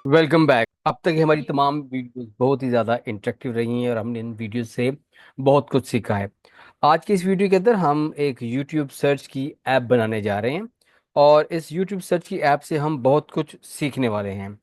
Welcome back. अब तक की हमारी तमाम वीडियोस बहुत ही ज़्यादा इंटरेक्टिव रही हैं और हमने इन वीडियोस से बहुत कुछ सीखा है। आज की इस वीडियो के अंदर हम एक YouTube सर्च की ऐप बनाने जा रहे हैं और इस YouTube सर्च की ऐप से हम बहुत कुछ सीखने वाले हैं।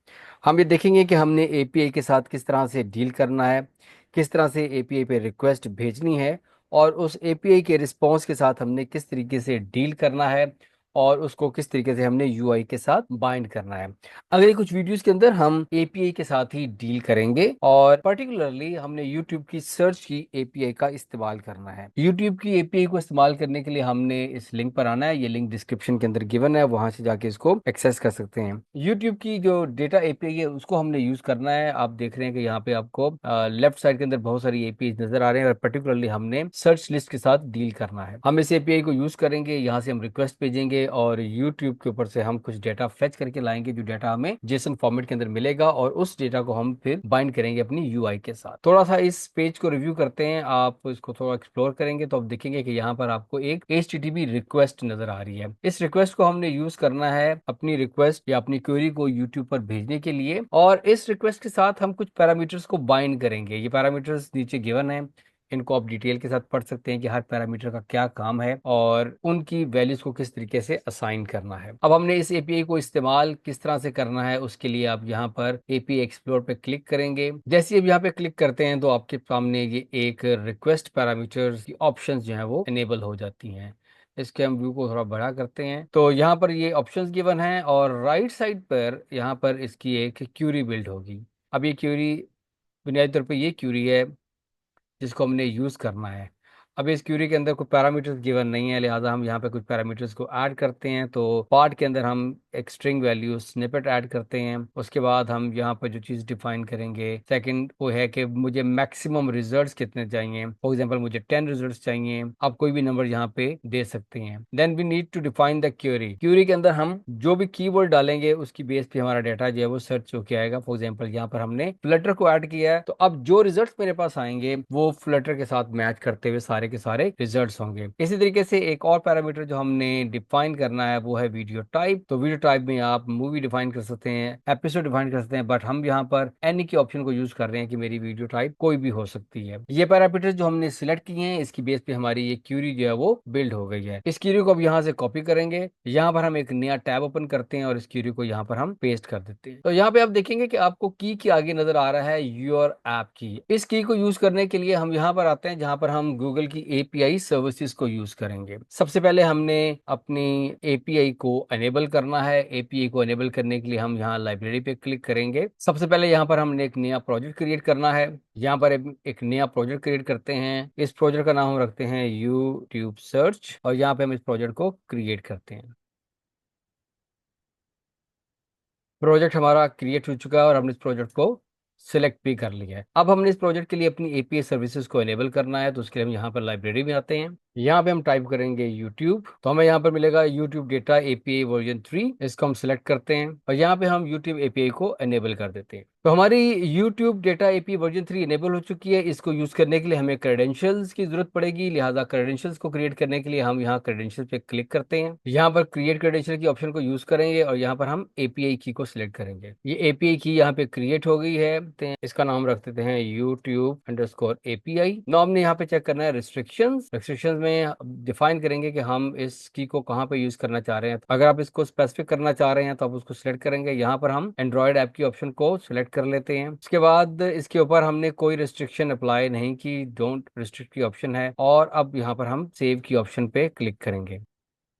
हम ये देखेंगे कि हमने API के साथ किस तरह से डील करना है, किस तरह से API पे रिक्वेस्ट भेजनी है और उस API के रिस्पॉन्स के साथ हमने किस तरीके से डील करना है और उसको किस तरीके से हमने UI के साथ बाइंड करना है। अगले कुछ वीडियोस के अंदर हम एपीआई के साथ ही डील करेंगे और पर्टिकुलरली हमने यूट्यूब की सर्च की एपीआई का इस्तेमाल करना है। यूट्यूब की एपीआई को इस्तेमाल करने के लिए हमने इस लिंक पर आना है। ये लिंक डिस्क्रिप्शन के अंदर गिवन है, वहां से जाके इसको एक्सेस कर सकते हैं। यूट्यूब की जो डेटा एपीआई है उसको हमने यूज करना है। आप देख रहे हैं कि यहाँ पे आपको लेफ्ट साइड के अंदर बहुत सारी एपीआई नजर आ रहे हैं और पर्टिकुलरली हमने सर्च लिस्ट के साथ डील करना है। हम इस एपीआई को यूज करेंगे, यहाँ से हम रिक्वेस्ट भेजेंगे और यूट्यूब के ऊपर से हम कुछ डेटा फेच करके लाएंगे जो डेटा हमें जेसन फॉर्मेट के अंदर मिलेगा और उस डेटा को हम फिर बाइंड करेंगे अपनी यूआई के साथ। थोड़ा सा इस पेज को रिव्यू करते हैं, आप इसको थोड़ा एक्सप्लोर करेंगे तो आप देखेंगे कि यहाँ पर आपको एक HTTP रिक्वेस्ट नजर आ रही है। इस रिक्वेस्ट को हमने यूज करना है अपनी रिक्वेस्ट या अपनी क्वेरी को यूट्यूब पर भेजने के लिए और इस रिक्वेस्ट के साथ हम कुछ पैरामीटर्स को बाइंड करेंगे। ये पैरामीटर्स नीचे गिवन है, इनको आप डिटेल के साथ पढ़ सकते हैं कि हर पैरामीटर का क्या काम है और उनकी वैल्यूज को किस तरीके से असाइन करना है। अब हमने इस एपीआई को इस्तेमाल किस तरह से करना है उसके लिए आप यहाँ पर एपीआई एक्सप्लोर पे क्लिक करेंगे। जैसे अब यहाँ पे क्लिक करते हैं तो आपके सामने ये एक रिक्वेस्ट पैरामीटर्स की ऑप्शन जो है वो इनेबल हो जाती हैं। इसके हम व्यू को थोड़ा बड़ा करते हैं तो यहाँ पर ये ऑप्शंस गिवन है और राइट साइड पर यहाँ पर इसकी एक क्यूरी बिल्ड होगी। अब ये क्यूरी बुनियादी तौर पे ये क्यूरी है जिसको हमने यूज करना है। अब इस क्यूरी के अंदर कोई पैरामीटर्स गिवन नहीं है, लिहाजा हम यहाँ पे कुछ पैरामीटर्स को ऐड करते हैं। तो पार्ट के अंदर हम एक स्ट्रिंग वैल्यू स्निपेट ऐड करते हैं। उसके बाद हम यहाँ पर जो चीज़ डिफाइन करेंगे सेकंड वो है कि मुझे मैक्सिमम रिजल्ट्स कितने चाहिए। फॉर एग्जांपल मुझे 10 रिजल्ट्स चाहिए, आप कोई भी नंबर यहाँ पे दे सकते हैं। Then we need to define the query. Query के अंदर हम जो भी कीवर्ड डालेंगे उसकी बेस पे हमारा डाटा जो है वो सर्च होके आएगा। फॉर एग्जाम्पल यहाँ पर हमने फ्लटर को ऐड किया है तो अब जो रिजल्ट मेरे पास आएंगे वो फ्लटर के साथ मैच करते हुए सारे के सारे रिजल्ट्स होंगे। इसी तरीके से एक और पैरामीटर जो हमने डिफाइन करना है वो है वीडियो टाइप। तो वीडियो टाइप में आप मूवी डिफाइन कर सकते हैं, एपिसोड डिफाइन कर सकते हैं, बट हम यहाँ पर एनी के ऑप्शन को यूज कर रहे हैं कि मेरी वीडियो टाइप कोई भी हो सकती है। ये पैरामीटर जो हमने सिलेक्ट किए हैं इसकी बेस पे हमारी ये क्यूरी जो है वो बिल्ड हो गई है। इस क्यूरी को अब यहाँ से कॉपी करेंगे, यहाँ पर हम एक नया टैब ओपन करते हैं और इस क्यूरी को यहाँ पर हम पेस्ट कर देते हैं। तो यहाँ पे आप देखेंगे कि आपको की के आगे नजर आ रहा है योर ऐप की। इस की को यूज करने के लिए हम यहाँ पर आते हैं जहाँ पर हम गूगल की एपीआई सर्विसेज को यूज करेंगे। सबसे पहले हमने अपनी एपीआई को एनेबल करना है। एपीआई को एनेबल करने के लिए हम यहाँ लाइब्रेरी पे क्लिक करेंगे। सबसे पहले यहाँ पर हमने एक नया प्रोजेक्ट क्रिएट करना है। यहाँ पर एक नया प्रोजेक्ट क्रिएट करते हैं। इस प्रोजेक्ट का नाम हम रखते हैं यूट्यूब सर्च और यहाँ पे हम इस प्रोजेक्ट को क्रिएट करते हैं। प्रोजेक्ट हमारा क्रिएट हो चुका है और हमने इस प्रोजेक्ट को सिलेक्ट भी कर लिया है। अब हमने इस प्रोजेक्ट के लिए अपनी एपीआई सर्विसेज को एनेबल करना है तो उसके लिए हम यहाँ पर लाइब्रेरी में आते हैं। यहाँ पे हम टाइप करेंगे यूट्यूब तो हमें यहाँ पर मिलेगा यूट्यूब डेटा एपीआई वर्जन 3। इसको हम सिलेक्ट करते हैं और यहाँ पे हम यूट्यूब एपीआई को एनेबल कर देते हैं। तो हमारी YouTube data API version 3 enable हो चुकी है। इसको यूज करने के लिए हमें क्रेडेंशियल्स की जरूरत पड़ेगी, लिहाजा क्रेडेंशियल्स को क्रिएट करने के लिए हम यहाँ क्रेडेंशियल्स पे क्लिक करते हैं। यहाँ पर क्रिएट क्रेडेंशियल की ऑप्शन को यूज करेंगे और यहाँ पर हम एपीआई की को सिलेक्ट करेंगे। ये एपीआई की यहाँ पे क्रिएट हो गई है तो इसका नाम रख देते हैं यूट्यूब अंडरस्कोर एपीआई। नाम हमने यहाँ पे चेक करना है रिस्ट्रिक्शंस। रिस्ट्रिक्शंस में डिफाइन करेंगे कि हम इस की को कहाँ पे यूज करना चाह रहे हैं। अगर आप इसको स्पेसिफिक करना चाह रहे हैं तो आप उसको सिलेक्ट करेंगे। यहाँ पर हम एंड्रॉयड ऐप की ऑप्शन को सिलेक्ट कर लेते हैं। उसके बाद इसके ऊपर हमने कोई रिस्ट्रिक्शन अप्लाई नहीं की, डोंट रिस्ट्रिक्ट की ऑप्शन है और अब यहाँ पर हम सेव की ऑप्शन पे क्लिक करेंगे।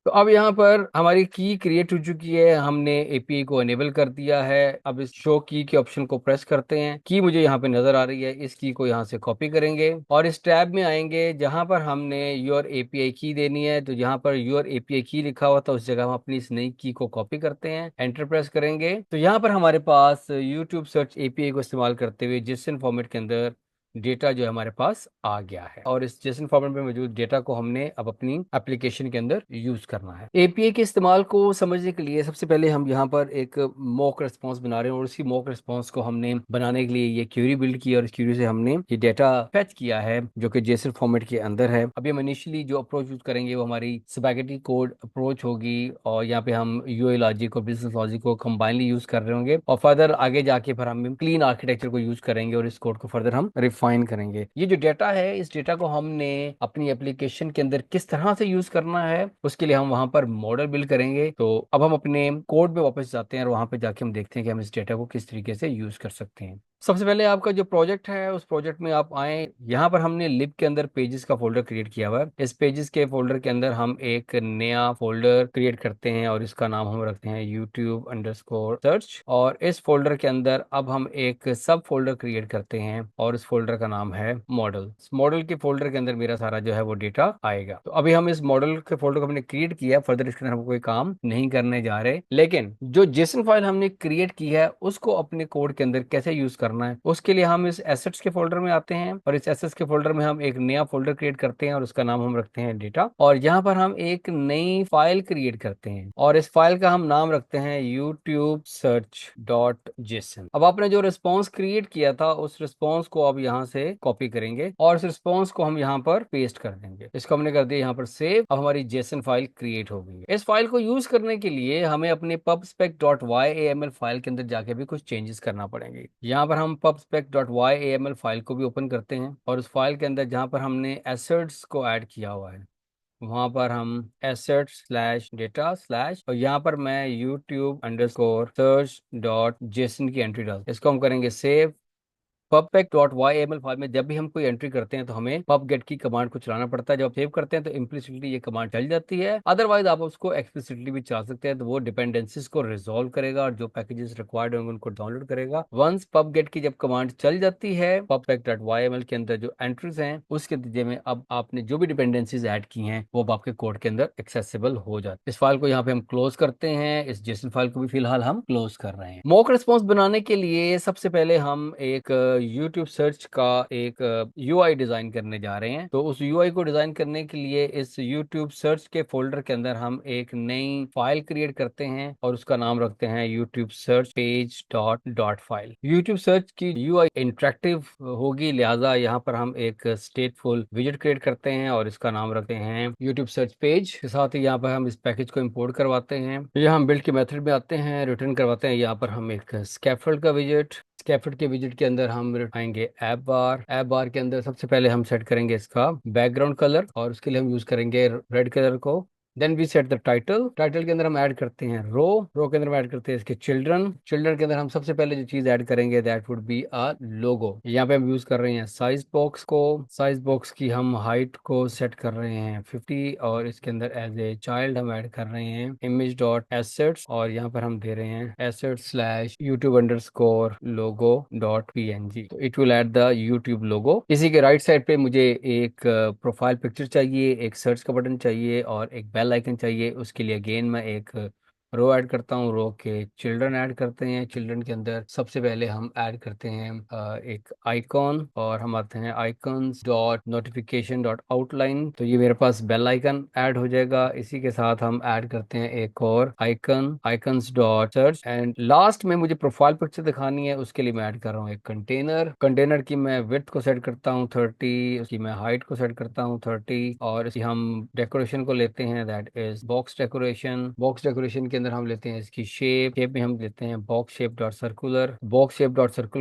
तो अब यहाँ पर हमारी की क्रिएट हो चुकी है, हमने एपीआई को एनेबल कर दिया है। अब इस शो की के ऑप्शन को प्रेस करते हैं। की मुझे यहाँ पे नजर आ रही है, इस की को यहाँ से कॉपी करेंगे और इस टैब में आएंगे जहां पर हमने योर एपीआई की देनी है। तो यहाँ पर योर एपीआई की लिखा हुआ था उस जगह हम अपनी इस नई की को कॉपी करते हैं, एंटर प्रेस करेंगे। तो यहाँ पर हमारे पास यूट्यूब सर्च एपीआई को इस्तेमाल करते हुए जिसन फॉर्मेट के अंदर डेटा जो है हमारे पास आ गया है और इस जेसन फॉर्मेट में मौजूद डेटा को हमने अब अपनी एप्लीकेशन के अंदर यूज करना है। एपीआई के इस्तेमाल को समझने के लिए सबसे पहले हम यहाँ पर एक मॉक रिस्पांस बना रहे हैं और उसी मॉक रिस्पांस को हमने बनाने के लिए ये क्यूरी बिल्ड की और इस क्यूरी से हमने ये डेटा फेच किया है जो कि जेसन फॉर्मेट के अंदर है। अभी हम इनिशियली जो अप्रोच यूज करेंगे वो हमारी स्पैगेटी कोड अप्रोच होगी और यहाँ पे हम यूआई लॉजिक और बिजनेस लॉजिक को कंबाइनली यूज कर रहे होंगे और फर्दर आगे जाके फिर हम क्लीन आर्किटेक्चर को यूज करेंगे और इस कोड को फर्दर हम रिफाइन करेंगे। ये जो डेटा है इस डेटा को हमने अपनी एप्लीकेशन के अंदर किस तरह से यूज करना है उसके लिए हम वहां पर मॉडल बिल्ड करेंगे। तो अब हम अपने कोड में वापस जाते हैं और वहां पे जाके हम देखते हैं कि हम इस डेटा को किस तरीके से यूज कर सकते हैं। सबसे पहले आपका जो प्रोजेक्ट है उस प्रोजेक्ट में आप आए। यहाँ पर हमने लिब के अंदर पेजेस का फोल्डर क्रिएट किया हुआ है। इस पेजेस के फोल्डर के अंदर हम एक नया फोल्डर क्रिएट करते हैं और इसका नाम हम रखते हैं YouTube_search और इस फोल्डर के अंदर अब हम एक सब फोल्डर क्रिएट करते हैं और इस फोल्डर का नाम है मॉडल। इस मॉडल के फोल्डर के अंदर मेरा सारा जो है वो डेटा आएगा। तो अभी हम इस मॉडल के फोल्डर को हमने क्रिएट किया, फर्दर इसके अंदर हम कोई काम नहीं करने जा रहे, लेकिन जो जेसन फाइल हमने क्रिएट की है उसको अपने कोड के अंदर कैसे यूज करना है उसके लिए हम इस एसेट्स के फोल्डर में आते हैं और इस एसेट्स के फोल्डर में हम एक नया फोल्डर क्रिएट करते हैं और उसका नाम हम रखते हैं डेटा और यहाँ पर हम एक नई फाइल क्रिएट करते हैं और इस फाइल का हम नाम रखते हैं YouTube_search.json। अब आपने जो रिस्पॉन्स क्रिएट किया था उस रिस्पॉन्स को अब यहाँ से कॉपी करेंगे और इस रिस्पॉन्स को हम यहाँ पर पेस्ट कर देंगे। इसको हमने कर दिया यहाँ पर सेव। अब हमारी जेसन फाइल क्रिएट हो गई है। इस फाइल को यूज करने के लिए हमें अपने pubspec.yaml फाइल के अंदर जाके भी कुछ चेंजेस करना पड़ेंगे। यहाँ पर हम pubspec.yaml फाइल को भी ओपन करते हैं और उस फाइल के अंदर जहाँ पर हमने एसेट्स को ऐड किया हुआ है वहां पर हम assets/data/ और यहाँ पर मैं YouTube_search.json की एंट्री डाल, इसको हम करेंगे सेव। pubspec.yaml फाइल में जब भी हम कोई एंट्री करते हैं तो हमें pubget की कमांड को चलाना पड़ता है। जब आप सेव करते हैं तो इम्प्लिसिटली ये कमांड चल जाती है, अदरवाइज आप उसको एक्सप्लिसिटली भी चला सकते हैं। तो वो डिपेंडेंसीज को रिजॉल्व करेगा और जो पैकेजेस रिक्वायर्ड होंगे उनको डाउनलोड करेगा। वंस pubget की जब कमांड चल जाती है pubspec.yaml के अंदर जो एंट्रीज हैं उसके नतीजे में अब आपने जो भी डिपेंडेंसीज ऐड की हैं वो अब आपके कोड के अंदर एक्सेसिबल हो जाती है। इस फाइल को यहाँ पे हम क्लोज करते हैं। इस जेसन फाइल को भी फिलहाल हम क्लोज कर रहे हैं। मॉक रिस्पॉन्स बनाने के लिए सबसे पहले हम एक YouTube सर्च का एक यूआई डिजाइन करने जा रहे हैं। तो उस यूआई को डिजाइन करने के लिए इस YouTube सर्च के फोल्डर के अंदर हम एक नई फाइल क्रिएट करते हैं और उसका नाम रखते हैं YouTube search page dot file. YouTube search की यूआई इंटरेक्टिव होगी, लिहाजा यहाँ पर हम एक स्टेटफुल विजेट क्रिएट करते हैं और इसका नाम रखते हैं YouTube सर्च पेज। के साथ ही यहाँ पर हम इस पैकेज को इंपोर्ट करवाते हैं। यहाँ हम बिल्ड के मेथड में आते हैं, रिटर्न करवाते हैं। यहाँ पर हम एक स्कैफोल्ड का विजेट, स्कैफोल्ड के विजेट के अंदर हम आएंगे ऐप बार के अंदर सबसे पहले हम सेट करेंगे इसका बैकग्राउंड कलर और उसके लिए हम यूज करेंगे रेड कलर को। Then we set the title के अंदर हम ऐड करते हैं रो के अंदर हम ऐड करते हैं इसके चिल्ड्रन के अंदर हम सबसे पहले जो चीज ऐड करेंगे दैट वुड बी अ लोगो। यहाँ पे हम यूज कर रहे हैं साइज बॉक्स की हम हाइट को सेट कर रहे हैं 50 और इसके अंदर एज ए चाइल्ड हम ऐड कर रहे हैं image.assets और यहाँ पर हम दे रहे हैं assets/youtube_logo.png। तो it will add the YouTube लोगो। इसी के राइट साइड पे मुझे एक प्रोफाइल पिक्चर चाहिए, एक सर्च का बटन चाहिए और एक बेल आइकन चाहिए। उसके लिए अगेन मैं एक रो ऐड करता हूँ, रो के चिल्ड्रन ऐड करते हैं। चिल्ड्रन के अंदर सबसे पहले हम ऐड करते हैं एक आइकॉन और हम आते हैं icons.notification.outline। तो ये मेरे पास बेल आइकन ऐड हो जाएगा। इसी के साथ हम ऐड करते हैं एक और आइकन icons.search एंड लास्ट में मुझे प्रोफाइल पिक्चर दिखानी है, उसके लिए मैं ऐड कर रहा हूँ एक कंटेनर की मैं विड्थ को सेट करता हूँ 30, उसकी मैं हाइट को सेट करता हूँ 30 और इसकी हम डेकोरेशन को लेते हैं दैट इज बॉक्स डेकोरेशन के अंदर हम लेते हैं इसकी शेप में हम लेते हैं बॉक्स शेप डॉट सर्कुलर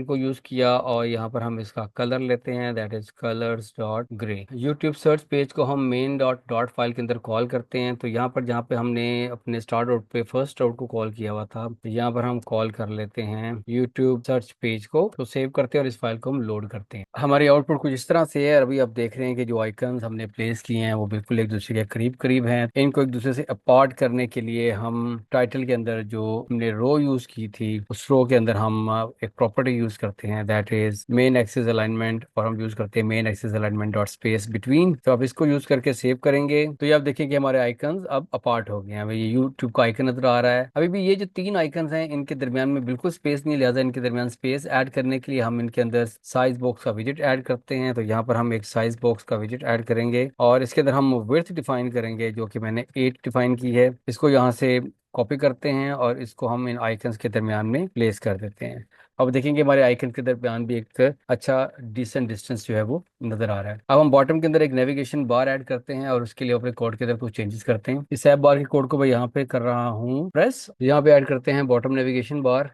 को यूज किया और यहाँ पर हम इसका कलर लेते हैं that is colors grey. YouTube search page को हम मेन डॉट फाइल के अंदर कॉल करते हैं। तो यहाँ पर जहाँ पे हमने अपने स्टार्ट आउट पे फर्स्ट आउट को कॉल किया हुआ था तो यहाँ पर हम कॉल कर लेते हैं यूट्यूब सर्च पेज को, तो सेव करते हैं और इस फाइल को हम लोड करते हैं। हमारी आउटपुट कुछ इस तरह से है। अभी आप देख रहे हैं कि जो आइकन्स हमने प्लेस किए हैं वो बिल्कुल एक दूसरे के करीब करीब हैं। इनको एक दूसरे से अपार्ट करने के लिए हम टाइटल के अंदर जो हमने रो यूज की थी, उस रो के अंदर हम एक प्रॉपर्टी यूज करते हैं, that is main axis alignment, और हम यूज करते हैं main axis alignment dot space between. तो आप इसको यूज करके सेव करेंगे तो ये आप देखेंगे हमारे आइकन्स अब अपार्ट हो गए हैं। अभी ये यूट्यूब का आइकन नजर आ रहा है। अभी भी ये जो तीन आइकन्स हैं इनके दरमियान में बिल्कुल स्पेस नहीं, लिहाजा इनके दरमियान स्पेस ऐड करने के लिए हम इनके अंदर साइज बॉक्स का विजिट ऐड करते हैं। तो यहाँ पर हम एक साइज बॉक्स का विजिट ऐड करेंगे और इसके अंदर हम विड्थ डिफाइन करेंगे जो कि मैंने 8 डिफाइन की है। इसको यहाँ से कॉपी करते हैं और इसको हम इन आइकन्स के दरमियान में प्लेस कर देते हैं। अब देखेंगे हमारे आइकन के दरमियान भी एक अच्छा डिसेंट डिस्टेंस जो है वो नजर आ रहा है। अब हम बॉटम के अंदर एक नेविगेशन बार ऐड करते हैं और उसके लिए अपने कोड के अंदर कुछ चेंजेस करते हैं। इस ऐप बार के कोड को मैं यहाँ पे कर रहा हूँ प्रेस, यहाँ पे ऐड करते हैं बॉटम नेविगेशन बार।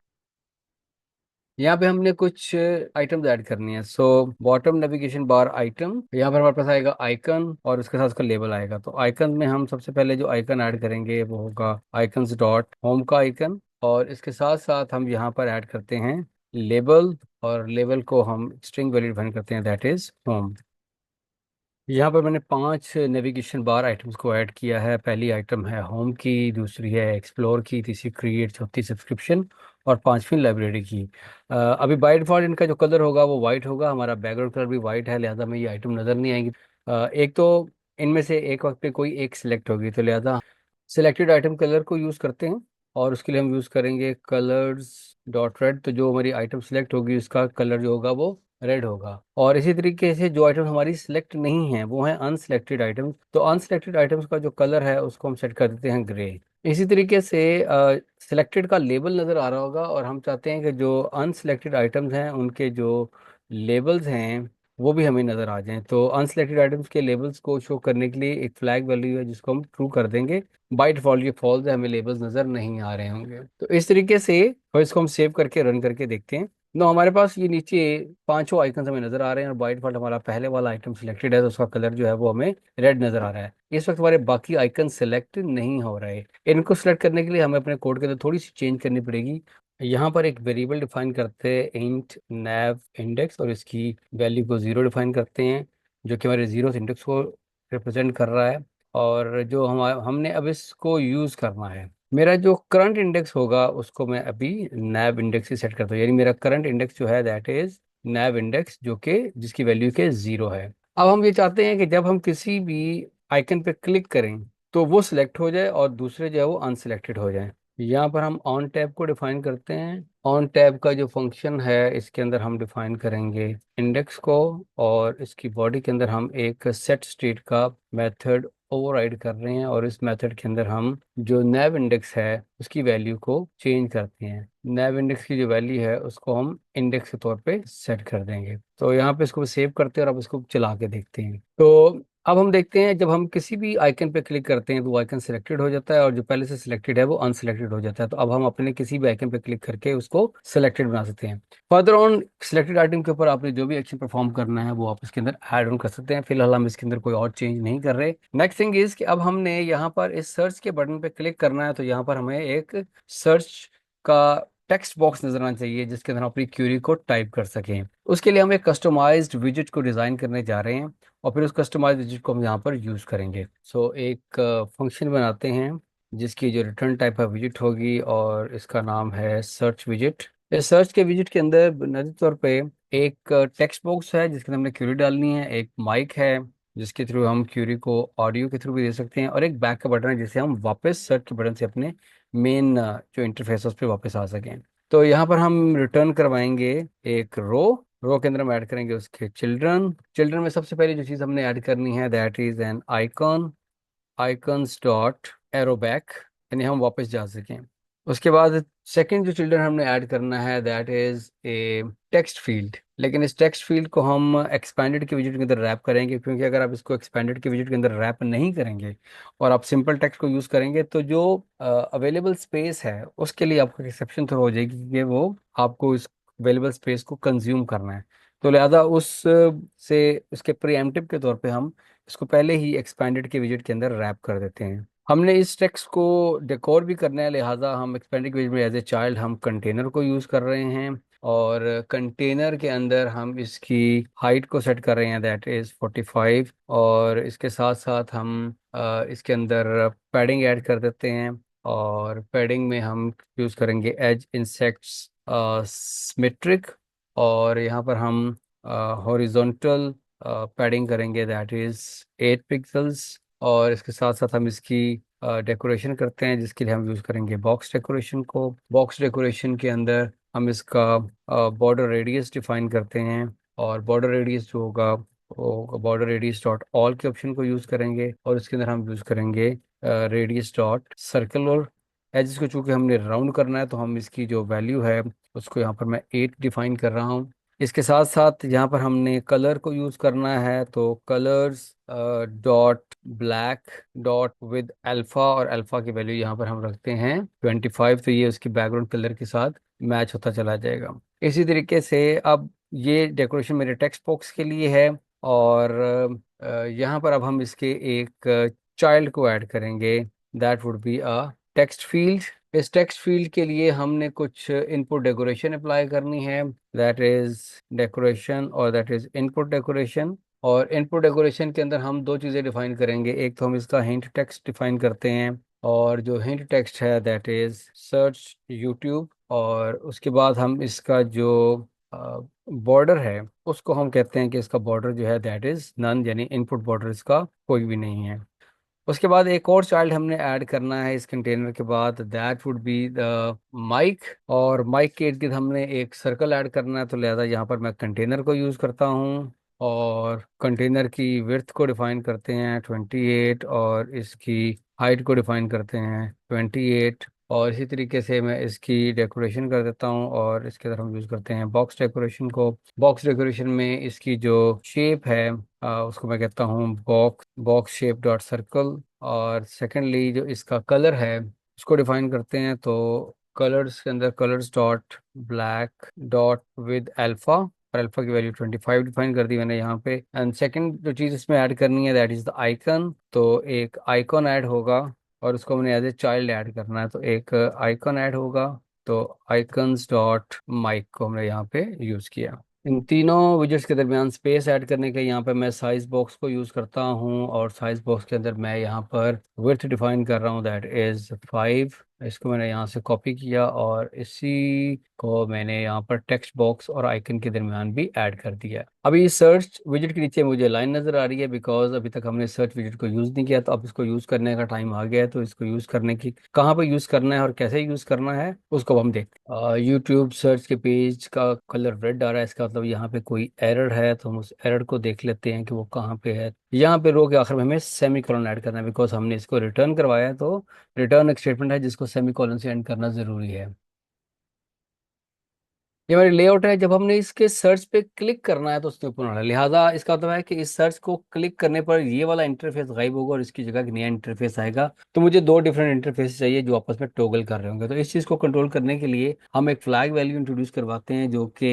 यहाँ पे हमने कुछ आइटम्स ऐड करनी है। So bottom navigation bar item, यहाँ पर हमारे पास आएगा आइकन और उसके साथ उसका लेबल आएगा। तो आइकन में हम सबसे पहले जो आइकन ऐड करेंगे वो होगा आइकन्स डॉट होम का आइकन, और इसके साथ साथ हम यहाँ पर ऐड करते हैं लेबल, और लेबल को हम स्ट्रिंग वैल्यू डिफाइन करते हैं दैट इज होम। यहाँ पर मैंने 5 नेविगेशन बार आइटम्स को ऐड किया है। पहली आइटम है होम की, दूसरी है एक्सप्लोर की, तीसरी क्रिएट, चौथी सब्सक्रिप्शन, और पांचवी लाइब्रेरी की। अभी बाय डिफॉल्ट इनका जो कलर होगा वो वाइट होगा, हमारा बैकग्राउंड कलर भी वाइट है, लिहाजा में ये आइटम नज़र नहीं आएंगी। एक तो इनमें से एक वक्त पे कोई एक सिलेक्ट होगी, तो लिहाजा सिलेक्टेड आइटम कलर को यूज़ करते हैं और उसके लिए हम यूज़ करेंगे कलर्स डॉट रेड। तो जो हमारी आइटम सिलेक्ट होगी उसका कलर जो होगा वो रेड होगा। और इसी तरीके से जो आइटम हमारी सिलेक्ट नहीं है वो है अनसिलेक्टेड आइटम्स, तो अनसिलेक्टेड आइटम्स का जो कलर है उसको हम सेट कर देते हैं ग्रे। इसी तरीके से सिलेक्टेड का लेबल नज़र आ रहा होगा और हम चाहते हैं कि जो अनसिलेक्टेड आइटम्स हैं उनके जो लेबल्स हैं वो भी हमें नज़र आ जाएं। तो अनसिलेक्टेड आइटम्स के लेबल्स को शो करने के लिए एक फ्लैग वैल्यू है जिसको हम ट्रू कर देंगे। बाय डिफॉल्ट ये फॉल्स है, हमें लेबल्स नज़र नहीं आ रहे होंगे। तो इस तरीके से, और इसको हम सेव करके रन करके देखते हैं। नो, हमारे पास ये नीचे पांचों आइकन हमें नजर आ रहे हैं और बाय डिफॉल्ट हमारा पहले वाला आइटम सिलेक्टेड है तो उसका कलर जो है वो हमें रेड नजर आ रहा है। इस वक्त हमारे बाकी आइकन सेलेक्ट नहीं हो रहे। इनको सेलेक्ट करने के लिए हमें अपने कोड के अंदर थोड़ी सी चेंज करनी पड़ेगी। यहाँ पर एक वेरिएबल डिफाइन करते हैं इंट नैव इंडेक्स, और इसकी वैल्यू को 0 डिफाइन करते हैं जो कि हमारे जीरो इंडेक्स को रिप्रेजेंट कर रहा है। और जो हमने अब इसको यूज़ करना है, मेरा जो करंट इंडेक्स होगा उसको मैं अभी नैब इंडेक्स से सेट करता हूँ, यानी मेरा करंट इंडेक्स जो है दैट इज नैब इंडेक्स, जो कि जिसकी वैल्यू के 0 है। अब हम ये चाहते हैं कि जब हम किसी भी आइकन पे क्लिक करें तो वो सिलेक्ट हो जाए और दूसरे जो है वो अनसिलेक्टेड हो जाए। यहाँ पर हम ऑन टैब को डिफाइन करते हैं। ऑन टैब का जो फंक्शन है इसके अंदर हम डिफाइन करेंगे इंडेक्स को, और इसकी बॉडी के अंदर हम एक सेट स्टेट का मेथड ओवरराइड कर रहे हैं, और इस मेथड के अंदर हम जो नैब इंडेक्स है उसकी वैल्यू को चेंज करते हैं। नैब इंडेक्स की जो वैल्यू है उसको हम इंडेक्स के तौर पे सेट कर देंगे। तो यहाँ पे इसको सेव करते हैं और अब इसको चला के देखते हैं। तो अब हम देखते हैं जब हम किसी भी आइकन पे क्लिक करते हैं तो वो आइकन सिलेक्टेड हो जाता है और जो पहले से सिलेक्टेड है वो अनसिलेक्टेड हो जाता है। तो अब हम अपने किसी भी आइकन पे क्लिक करके उसको सिलेक्टेड बना सकते हैं। फर्दर ऑन सिलेक्टेड आइटम के ऊपर आपने जो भी एक्शन परफॉर्म करना है वो आप इसके अंदर ऐड ऑन कर सकते हैं। फिलहाल हम इसके अंदर कोई और चेंज नहीं कर रहे। नेक्स्ट थिंग इज कि अब हमने यहाँ पर इस सर्च के बटन पे क्लिक करना है, तो यहाँ पर हमें एक सर्च का टेक्स्ट बॉक्स नजर आना चाहिए जिसके अंदर हम अपनी क्यूरी को टाइप कर सकें। उसके लिए हम एक कस्टमाइज्ड विजेट को डिजाइन करने जा रहे हैं और फिर उस कस्टमाइज्ड विजेट को हम यहाँ पर यूज करेंगे। सो एक फंक्शन बनाते हैं जिसकी जो रिटर्न टाइप है विजिट होगी और इसका नाम है सर्च विजिट। इस सर्च के विजिट के अंदर बुनियादी तौर पे एक टेक्स्ट बॉक्स है जिसके अंदर हमने क्यूरी डालनी है, एक माइक है जिसके थ्रू हम क्यूरी को ऑडियो के थ्रू भी दे सकते हैं, और एक बैक का बटन है जिससे हम वापस सर्च के बटन से अपने मेन जो इंटरफेस है उस पर वापस आ सकें। तो यहाँ पर हम रिटर्न करवाएंगे एक रो। रो के अंदर हम ऐड करेंगे उसके चिल्ड्रन। चिल्ड्रन में सबसे पहले जो चीज़ हमने ऐड करनी है that is an icon, icons dot arrow back, यानी हम वापस जा सकें। उसके बाद सेकंड जो चिल्ड्रन हमने ऐड करना है that is a text field, लेकिन इस टेक्स्ट फील्ड को हम एक्सपेंडेड के विजिट के अंदर रैप करेंगे, क्योंकि अगर आप इसको एक्सपेंडेड के विजिट के अंदर रैप नहीं करेंगे और आप सिंपल टेक्स्ट को यूज़ करेंगे तो जो अवेलेबल स्पेस है उसके लिए आपको एक्सेप्शन थ्रो हो जाएगी कि वो आपको इस अवेलेबल स्पेस को कंज्यूम करना है। तो लिहाजा उस से उसके प्रीएम्प्टिव के तौर पे हम इसको पहले ही एक्सपेंडेड के विजिट के अंदर रैप कर देते हैं। हमने इस टेक्स्ट को डेकोर भी करना है, लिहाजा हम एक्सपेंडेड के विजिट में एज ए चाइल्ड हम कंटेनर को यूज़ कर रहे हैं, और कंटेनर के अंदर हम इसकी हाइट को सेट कर रहे हैं दैट इज़ 45, और इसके साथ साथ हम इसके अंदर पैडिंग ऐड कर देते हैं और पैडिंग में हम यूज़ करेंगे एज इंसेक्ट्स सिमेट्रिक। और यहाँ पर हम हॉरिजॉन्टल पैडिंग करेंगे, दैट इज 8 पिक्सल्स। और इसके साथ साथ हम इसकी डेकोरेशन करते हैं, जिसके लिए हम यूज़ करेंगे बॉक्स डेकोरेशन को। बॉक्स डेकोरेशन के अंदर हम इसका बॉर्डर रेडियस डिफाइन करते हैं, और बॉर्डर रेडियस जो होगा वो बॉर्डर रेडियस डॉट ऑल के ऑप्शन को यूज़ करेंगे, और इसके अंदर हम यूज़ करेंगे रेडियस डॉट सर्कल। और एज को चूंकि हमने राउंड करना है तो हम इसकी जो वैल्यू है उसको यहाँ पर मैं 8 डिफाइन कर रहा हूँ। इसके साथ साथ यहाँ पर हमने कलर को यूज़ करना है, तो colours dot black dot with alpha, और अल्फा की वैल्यू यहाँ पर हम रखते हैं 25, तो ये उसकी बैकग्राउंड कलर के साथ मैच होता चला जाएगा। इसी तरीके से अब ये डेकोरेशन मेरे टेक्स्ट बॉक्स के लिए है। और यहाँ पर अब हम इसके एक चाइल्ड को ऐड करेंगे, that would be a text field. इस टेक्स्ट फील्ड के लिए हमने कुछ इनपुट डेकोरेशन अप्लाई करनी है, दैट इज डेकोरेशन और दैट इज इनपुट डेकोरेशन। और इनपुट डेकोरेशन के अंदर हम दो चीज़ें डिफाइन करेंगे, एक तो हम इसका हिंट टेक्स्ट डिफाइन करते हैं, और जो हिंट टेक्स्ट है दैट इज सर्च यूट्यूब। और उसके बाद हम इसका जो बॉर्डर है उसको हम कहते हैं कि इसका बॉर्डर जो है दैट इज नन, यानी इनपुट बॉर्डर इसका कोई भी नहीं है। उसके बाद एक और चाइल्ड हमने ऐड करना है इस कंटेनर के बाद, that would be the mic. और माइक के इर्द गिर्द हमने एक सर्कल ऐड करना है, तो लिहाजा यहाँ पर मैं कंटेनर को यूज़ करता हूँ। और कंटेनर की विड्थ को डिफाइन करते हैं 28, और इसकी हाइट को डिफाइन करते हैं 28। और इसी तरीके से मैं इसकी डेकोरेशन कर देता हूँ, और इसके अंदर हम यूज़ करते हैं बॉक्स डेकोरेशन को। बॉक्स डेकोरेशन में इसकी जो शेप है उसको मैं कहता हूँ box box shape dot circle. और सेकेंडली जो इसका कलर है उसको डिफाइन करते हैं, तो कलर्स के अंदर colours dot black dot with alpha, और अल्फा की वैल्यू 25 डिफाइन कर दी मैंने यहाँ पे। एंड सेकंड जो चीज़ इसमें ऐड करनी है दैट इज द आइकन, तो एक आइकॉन ऐड होगा, और उसको हमने एज ए चाइल्ड ऐड करना है, तो एक आइकॉन ऐड होगा। तो आइकन्स डॉट माइक को हमने यहाँ पे यूज़ किया। इन तीनों विजेट्स के दरमियान स्पेस ऐड करने के यहाँ पे मैं साइज बॉक्स को यूज़ करता हूँ, और साइज बॉक्स के अंदर मैं यहाँ पर विड्थ डिफाइन कर रहा हूँ, दैट इज़ 5। इसको मैंने यहाँ से कॉपी किया, और इसी को मैंने यहाँ पर टेक्स्ट बॉक्स और आइकन के दरमियान भी ऐड कर दिया। अभी सर्च विजेट के नीचे मुझे लाइन नज़र आ रही है, बिकॉज अभी तक हमने सर्च विजेट को यूज़ नहीं किया, तो अब इसको यूज़ करने का टाइम आ गया है। तो इसको यूज़ करने की कहाँ पर यूज़ करना है और कैसे यूज़ करना है उसको अब हम देखते हैं। यूट्यूब सर्च के पेज का कलर रेड आ रहा है, इसका मतलब यहाँ पे कोई एरर है, तो हम उस एरर को देख लेते हैं कि वो कहाँ पे है। यहाँ पे रो के आखिर में हमें सेमी कॉलन ऐड करना है, बिकॉज हमने इसको रिटर्न करवाया है, तो रिटर्न एक स्टेटमेंट है जिसको सेमी कॉलन से एंड करना ज़रूरी है। ये हमारी लेआउट है, जब हमने इसके सर्च पे क्लिक करना है तो उसके ऊपर आना है। लिहाजा इसका मतलब है कि इस सर्च को क्लिक करने पर ये वाला इंटरफेस गायब होगा और इसकी जगह एक नया इंटरफेस आएगा। तो मुझे दो डिफरेंट इंटरफेस चाहिए जो आपस में टोगल कर रहे होंगे। तो इस चीज़ को कंट्रोल करने के लिए हम एक फ्लैग वैल्यू इंट्रोड्यूस करवाते हैं, जो कि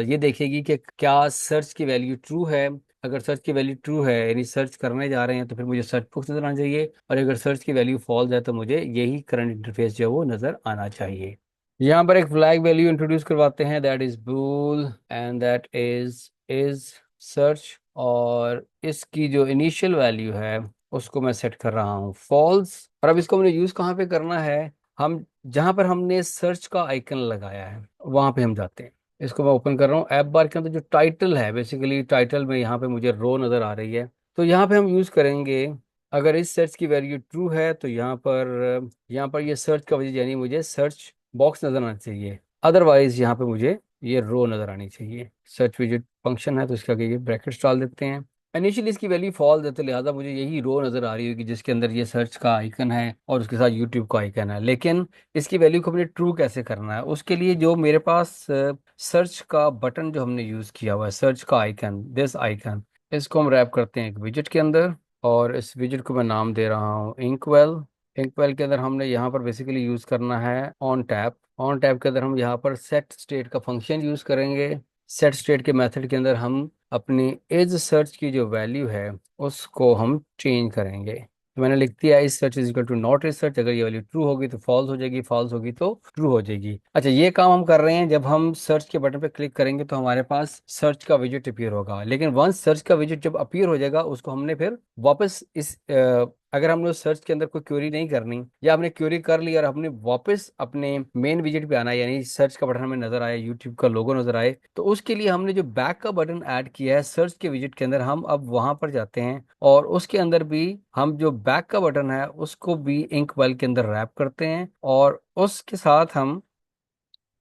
ये देखेगी कि क्या सर्च की वैल्यू ट्रू है। अगर सर्च की वैल्यू ट्रू है, यानी सर्च करने जा रहे हैं, तो फिर मुझे सर्च बॉक्स नजर आना चाहिए। और अगर सर्च की वैल्यू फॉल्स है तो मुझे यही करंट इंटरफेस जो है वो नजर आना चाहिए। यहाँ पर एक फ्लैग वैल्यू इंट्रोड्यूस करवाते हैं, that is bool, and that is search. और इसकी जो इनिशियल वैल्यू है उसको मैं सेट कर रहा हूँ फॉल्स। और अब इसको हमने यूज कहाँ पे करना है, हम जहाँ पर हमने सर्च का आइकन लगाया है वहां पे हम जाते हैं। इसको मैं ओपन कर रहा हूँ ऐप बार के अंदर। जो टाइटल है, बेसिकली टाइटल में यहाँ पे मुझे रो नजर आ रही है, तो यहाँ पे हम यूज करेंगे, अगर इस सर्च की वैल्यू ट्रू है तो यहाँ पर ये सर्च का वजह, यानी मुझे सर्च बॉक्स नजर आना चाहिए। अदरवाइज यहाँ पे मुझे ये रो नजर आनी चाहिए। सर्च विजिट फंक्शन है तो इसके आगे ये ब्रैकेट्स डाल देते हैं। इनिशियली इसकी वैल्यू फॉल्स देते, लिहाजा मुझे यही रो नजर आ रही होगी जिसके अंदर ये सर्च का आइकन है और उसके साथ यूट्यूब का आइकन है। लेकिन इसकी वैल्यू को हमने ट्रू कैसे करना है, उसके लिए जो मेरे पास सर्च का बटन जो हमने यूज किया हुआ है, सर्च का आइकन, दिस आइकन, इसको हम रैप करते हैं एक विजिट के अंदर। और इस विजिट को मैं नाम दे रहा हूँ इंकवेल। इंकवेल के अंदर हमने यहाँ पर बेसिकली यूज करना है ऑन टैप। ऑन टैप के अंदर हम यहाँ पर सेट स्टेट का फंक्शन यूज करेंगे। सेट स्टेट के मेथड के अंदर हम अपनी एज सर्च की जो वैल्यू है उसको हम चेंज करेंगे। तो मैंने लिख दिया is search is equal to not is search. अगर ये वैल्यू ट्रू होगी तो फॉल्स हो जाएगी, फॉल्स होगी तो ट्रू हो जाएगी। अच्छा, ये काम हम कर रहे हैं, जब हम सर्च के बटन पे क्लिक करेंगे तो हमारे पास सर्च का विजिट अपीयर होगा। लेकिन वंस सर्च का विजिट जब अपीयर हो जाएगा उसको हमने फिर वापस इस अगर हमने उस सर्च के अंदर कोई क्वेरी नहीं करनी, या हमने क्वेरी कर ली और हमने वापस अपने मेन विजिट पे आना है, यानी सर्च का बटन हमें नजर आया, यूट्यूब का लोगो नजर आए, तो उसके लिए हमने जो बैक का बटन ऐड किया है सर्च के विजिट के अंदर, हम अब वहां पर जाते हैं और उसके अंदर भी हम जो बैक का बटन है उसको भी इंक वेल के अंदर रैप करते हैं, और उसके साथ हम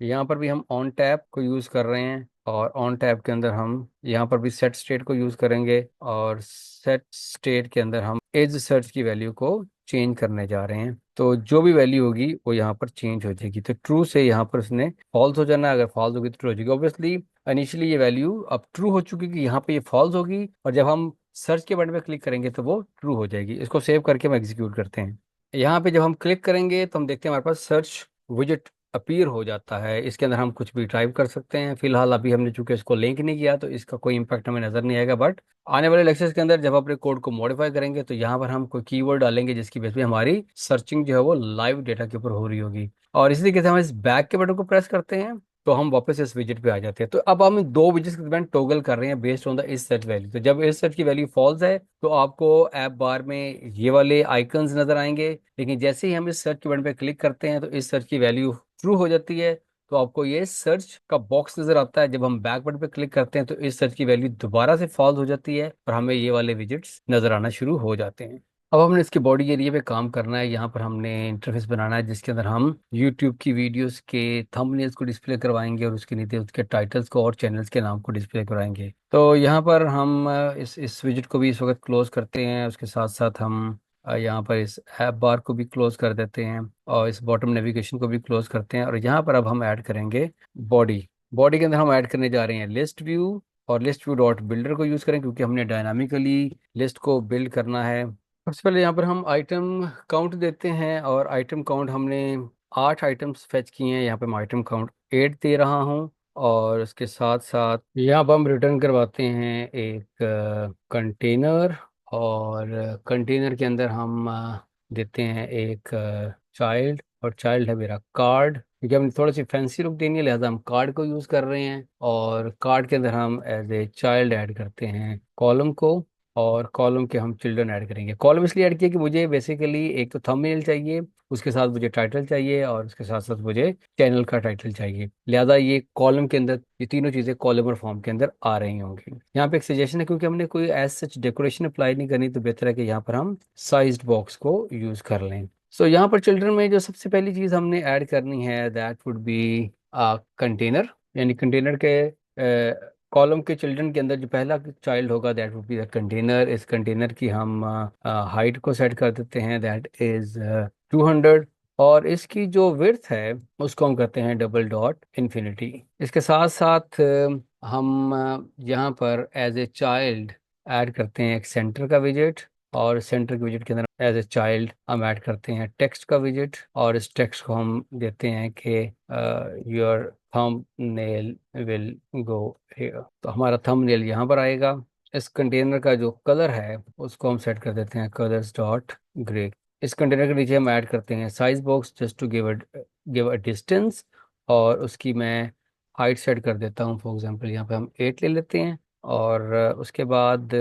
यहाँ पर भी हम ऑन टैब को यूज कर रहे हैं, और ऑन टैब के अंदर हम यहाँ पर भी सेट स्टेट को यूज करेंगे, और सेट स्टेट के अंदर हम एज सर्च की वैल्यू को चेंज करने जा रहे हैं। तो जो भी वैल्यू होगी वो यहाँ पर चेंज हो जाएगी। तो ट्रू से यहाँ पर उसने फॉल्स हो जाना है, अगर फॉल्स होगी तो ट्रू हो जाएगी। ऑब्वियसली इनिशियली ये वैल्यू अब ट्रू हो चुकी है कि यहाँ पे ये फॉल्स होगी, और जब हम सर्च के बटन पे क्लिक करेंगे तो वो ट्रू हो जाएगी। इसको सेव करके हम एग्जीक्यूट करते हैं। यहाँ पे जब हम क्लिक करेंगे तो हम देखते हैं हमारे पास सर्च विजिट अपीयर हो जाता है। इसके अंदर हम कुछ भी टाइप कर सकते हैं। फिलहाल अभी हमने चूंकि इसको लिंक नहीं किया तो इसका कोई इम्पैक्ट हमें नजर नहीं आएगा, बट आने वाले लेक्चर्स के अंदर जब अपने कोड को मॉडिफाई करेंगे तो यहाँ पर हम कोई कीवर्ड डालेंगे जिसकी बेस पे हमारी सर्चिंग जो है वो लाइव डेटा के ऊपर हो रही होगी। और इसी तरीके से हम इस बैक के बटन को प्रेस करते हैं तो हम वापस इस विजिट पे आ जाते हैं। तो अब हम दो विजिट्स के दरमियान टॉगल कर रहे हैं बेस्ड ऑन द इस सर्च वैल्यू। तो जब इस सर्च की वैल्यू फॉल्स है तो आपको ऐप बार में ये वाले आइकन्स नजर आएंगे, लेकिन जैसे ही हम इस सर्च के बटन पे क्लिक करते हैं तो इस सर्च की वैल्यू ट्रू हो जाती है। तो आपको ये सर्च का बॉक्स नजर आता है। जब हम बैक बटन पे क्लिक करते हैं तो इस सर्च की वैल्यू दोबारा से फॉल्स हो जाती है और हमें ये वाले विजिट्स नजर आना शुरू हो जाते हैं। अब हमने इसके बॉडी एरिया पे काम करना है। यहाँ पर हमने इंटरफेस बनाना है जिसके अंदर हम YouTube की वीडियोस के थंबनेल्स को डिस्प्ले करवाएंगे और उसके नीचे उसके टाइटल्स को और चैनल्स के नाम को डिस्प्ले करवाएंगे। तो यहाँ पर हम इस विजिट को भी इस वक्त क्लोज करते हैं। उसके साथ साथ हम यहाँ पर इस ऐप बार को भी क्लोज कर देते हैं और इस बॉटम नेविगेशन को भी क्लोज करते हैं। और यहाँ पर अब हम ऐड करेंगे बॉडी। बॉडी के अंदर हम ऐड करने जा रहे हैं लिस्ट व्यू, और लिस्ट व्यू डॉट बिल्डर को यूज करें क्योंकि हमने डायनामिकली लिस्ट को बिल्ड करना है। सबसे पहले यहाँ पर हम आइटम काउंट देते हैं, और आइटम काउंट हमने 8 आइटम्स फेच किए हैं। यहाँ पे मैं आइटम काउंट 8 दे रहा हूँ, और उसके साथ साथ यहाँ पर हम रिटर्न करवाते हैं एक कंटेनर, और कंटेनर के अंदर हम देते हैं एक चाइल्ड, और चाइल्ड है मेरा कार्ड क्योंकि हमने थोड़ी सी फैंसी लुक देनी है, लिहाजा हम कार्ड को यूज़ कर रहे हैं। और कार्ड के अंदर हम एज ए चाइल्ड ऐड करते हैं कॉलम को, और कॉलम के हम चिल्ड्रन ऐड करेंगे। कॉलम इसलिए ऐड किया कि मुझे बेसिकली एक तो थंबनेल चाहिए, उसके साथ मुझे टाइटल चाहिए, और उसके साथ साथ मुझे चैनल का टाइटल चाहिए। लिहाजा ये कॉलम के अंदर ये तीनों चीज़ें कॉलम और फॉर्म के अंदर आ रही होंगी। यहाँ पे एक सजेशन है, क्योंकि हमने कोई एज सच डेकोरेशन अप्लाई नहीं करनी तो बेहतर है कि यहाँ पर हम साइज्ड बॉक्स को यूज़ कर लें। सो यहाँ पर चिल्ड्रन में जो सबसे पहली चीज़ हमने ऐड करनी है दैट वुड बी कंटेनर, यानी कंटेनर के कॉलम के चिल्ड्रन के अंदर जो पहला चाइल्ड होगा that would be the container. इस कंटेनर की हम हाइट को सेट कर देते हैं दैट इज 200, और इसकी जो विड्थ है उसको हम करते हैं डबल डॉट इन्फिनिटी। इसके साथ साथ हम यहाँ पर एज ए चाइल्ड ऐड करते हैं एक सेंटर का विजिट, और सेंटर के विजिट के अंदर एज ए चाइल्ड हम ऐड करते हैं टेक्स्ट का विजिट, और इस टेक्स्ट को हम देते हैं कि your thumbnail will go here. तो हमारा थंबनेल यहाँ पर आएगा। इस कंटेनर का जो कलर है उसको हम सेट कर देते हैं कलर्स डॉट ग्रे। इस कंटेनर के नीचे हम ऐड करते हैं size box just to give a distance, और उसकी मैं हाइट सेट कर देता हूँ। फॉर एग्जांपल यहाँ पे हम 8 ले लेते हैं, और उसके बाद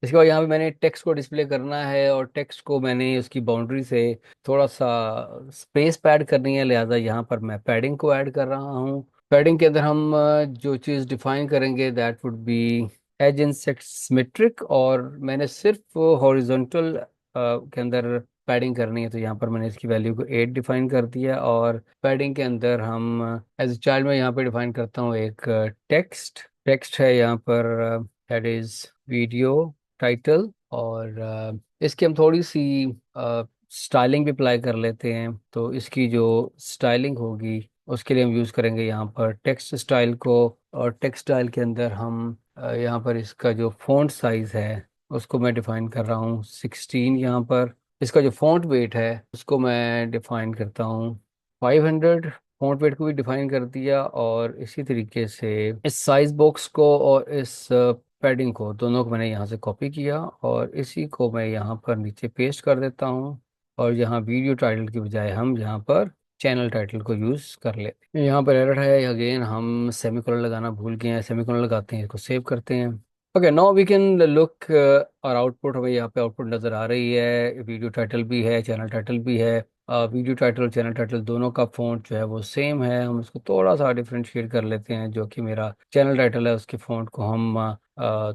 इसके बाद यहाँ पे मैंने टेक्स्ट को डिस्प्ले करना है, और टेक्स्ट को मैंने उसकी बाउंड्री से थोड़ा सा स्पेस पैड करनी है, लिहाजा यहाँ पर मैं पैडिंग को ऐड कर रहा हूँ। पैडिंग के अंदर हम जो चीज़ डिफाइन करेंगे that would be edge in symmetric, और मैंने सिर्फ हॉरिजॉन्टल के अंदर पैडिंग करनी है तो यहाँ पर मैंने इसकी वैल्यू को 8 डिफाइन कर दिया। और पैडिंग के अंदर हम एज ए चाइल्ड में यहाँ पे डिफाइन करता हूँ एक टेक्स्ट। टेक्स्ट है यहाँ पर दैट इज वीडियो टाइटल, और इसकी हम थोड़ी सी स्टाइलिंग भी अप्लाई कर लेते हैं। तो इसकी जो स्टाइलिंग होगी उसके लिए हम यूज़ करेंगे यहाँ पर टेक्स्ट स्टाइल को, और टेक्स्ट स्टाइल के अंदर हम यहाँ पर इसका जो फॉन्ट साइज है उसको मैं डिफाइन कर रहा हूँ 16 यहाँ पर। इसका जो फॉन्ट वेट है उसको मैं डिफाइन करता हूँ 500। फॉन्ट वेट को भी डिफाइन कर दिया, और इसी तरीके से इस साइज बॉक्स को और इस पैडिंग को दोनों को मैंने यहाँ से कॉपी किया, और इसी को मैं यहाँ पर नीचे पेस्ट कर देता हूँ। और यहाँ वीडियो टाइटल की बजाय हम यहाँ पर चैनल टाइटल को यूज़ कर लेते हैं। यहाँ पर एरर है अगेन, हम सेमीकोलन लगाना भूल गए हैं। सेमीकोलन लगाते हैं, इसको सेव करते हैं। Okay, now we can look our output. हमें यहाँ पे आउटपुट नज़र आ रही है, वीडियो टाइटल भी है, चैनल टाइटल भी है। वीडियो टाइटल, चैनल टाइटल दोनों का फ़ॉन्ट जो है वो सेम है। हम उसको थोड़ा सा डिफ्रेंशिएट कर लेते हैं। जो कि मेरा चैनल टाइटल है उसके फ़ॉन्ट को हम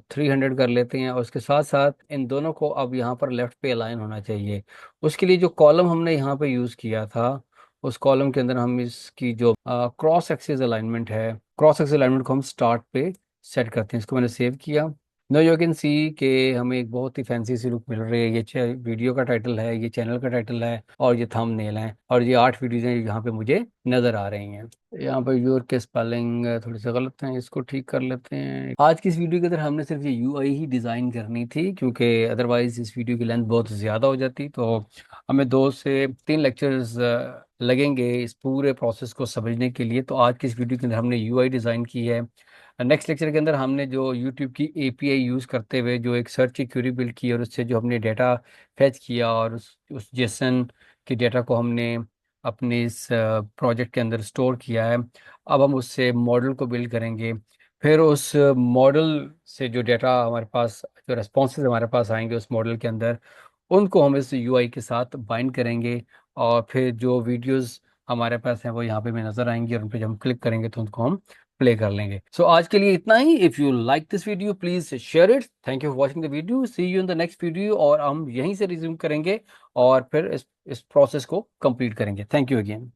300 कर लेते हैं। और उसके साथ साथ इन दोनों को अब यहाँ पर लेफ्ट पे अलाइन होना चाहिए। उसके लिए जो कॉलम हमने यहाँ पे यूज़ किया था, उस कॉलम के अंदर हम इसकी जो क्रॉस एक्सिस अलाइनमेंट है, क्रॉस एक्सिस अलाइनमेंट को हम स्टार्ट पे सेट करते हैं। इसको मैंने सेव किया। नो यू कैन सी कि हमें एक बहुत ही फैंसी सी लुक मिल रही है। ये वीडियो का टाइटल है, ये चैनल का टाइटल है, और ये थंबनेल है, और ये 8 वीडियोज हैं यहाँ पे मुझे नजर आ रही हैं। यहाँ पर योर के स्पेलिंग थोड़ी सी गलत है, इसको ठीक कर लेते हैं। आज की इस वीडियो के अंदर हमने सिर्फ ये यूआई ही डिज़ाइन करनी थी, क्योंकि अदरवाइज इस वीडियो की लेंथ बहुत ज़्यादा हो जाती। तो हमें 2 से 3 लेक्चर्स लगेंगे इस पूरे प्रोसेस को समझने के लिए। तो आज की इस वीडियो के अंदर हमने यूआई डिज़ाइन की है। नेक्स्ट लेक्चर के अंदर हमने जो यूट्यूब की एपीआई यूज़ करते हुए जो एक सर्च की क्वेरी बिल्ड की, और उससे जो हमने डेटा फैच किया, और उस जेसन के डेटा को हमने अपने इस प्रोजेक्ट के अंदर स्टोर किया है। अब हम उससे मॉडल को बिल्ड करेंगे। फिर उस मॉडल से जो डेटा हमारे पास, जो रेस्पॉन्सेज हमारे पास आएंगे उस मॉडल के अंदर, उनको हम इस यूआई के साथ बाइंड करेंगे। और फिर जो वीडियोस हमारे पास हैं वो यहाँ पे हमें नज़र आएंगी, और उन पर जब हम क्लिक करेंगे तो उनको हम प्ले कर लेंगे। सो आज के लिए इतना ही। If you like this video please share it. Thank you for watching the video. See you in the next video. और हम यहीं से रिज्यूम करेंगे और फिर इस प्रोसेस को कंप्लीट करेंगे। Thank you again.